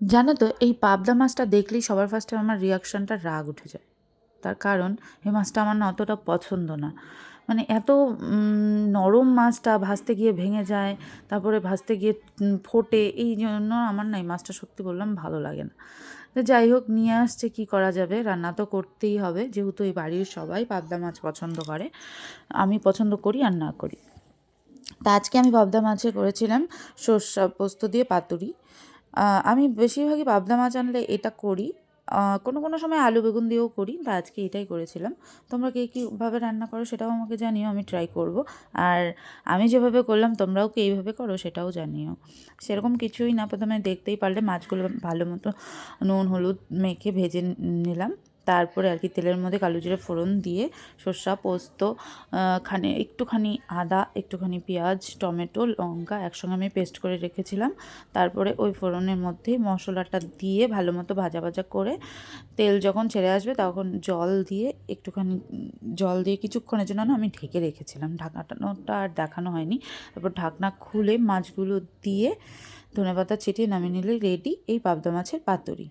জানো তো, এই পাবদা মাছটা দেখলেই সবার ফার্স্টে আমার রিয়াকশানটা রাগ উঠে যায়। তার কারণ এই মাছটা আমার না অতটা পছন্দ না। মানে এত নরম মাছটা ভাজতে গিয়ে ভেঙে যায়, তারপরে ভাজতে গিয়ে ফোটে, এই জন্য আমার না এই মাছটা সত্যি বললাম ভালো লাগে না। তো যাই হোক, নিয়ে আসছে, কী করা যাবে, রান্না তো করতেই হবে, যেহেতু এই বাড়ির সবাই পাবদা মাছ পছন্দ করে। আমি পছন্দ করি আর না করি। তা আজকে আমি পাবদা মাছে করেছিলাম সর্ষে পোস্ত দিয়ে পাতুরি। আমি বেশিরভাগই পাবদা মাছ আনলে এটা করি। কোনো কোনো সময় আলু বেগুন দিয়েও করি, তা আজকে এটাই করেছিলাম। তোমরা কে কীভাবে রান্না করো সেটাও আমাকে জানিও, আমি ট্রাই করব। আর আমি যেভাবে করলাম তোমরাও কি এইভাবে করো সেটাও জানিও। সেরকম কিছুই না, প্রথমে দেখতেই পারলে মাছগুলো ভালো মতো নুন হলুদ মেখে ভেজে নিলাম। তারপরে আর কি তেলের মধ্যে কালো জিরে ফোড়ন দিয়ে সর্ষে পোস্ত, একটুখানি আদা, একটুখানি পেঁয়াজ, টমেটো, লঙ্কা একসঙ্গে আমি পেস্ট করে রেখেছিলাম। তারপরে ওই ফোড়নের মধ্যেই মশলাটা দিয়ে ভালো মতো ভাজা ভাজা করে তেল যখন ছেড়ে আসবে তখন একটুখানি জল দিয়ে কিছুক্ষণের জন্য না আমি ঢেকে রেখেছিলাম। ঢাকানোটা আর দেখানো হয়নি। তারপর ঢাকনা খুলে মাছগুলো দিয়ে ধনেপাতা ছিটিয়ে নামিয়ে নিলে রেডি এই পাবদা মাছের পাতুরি।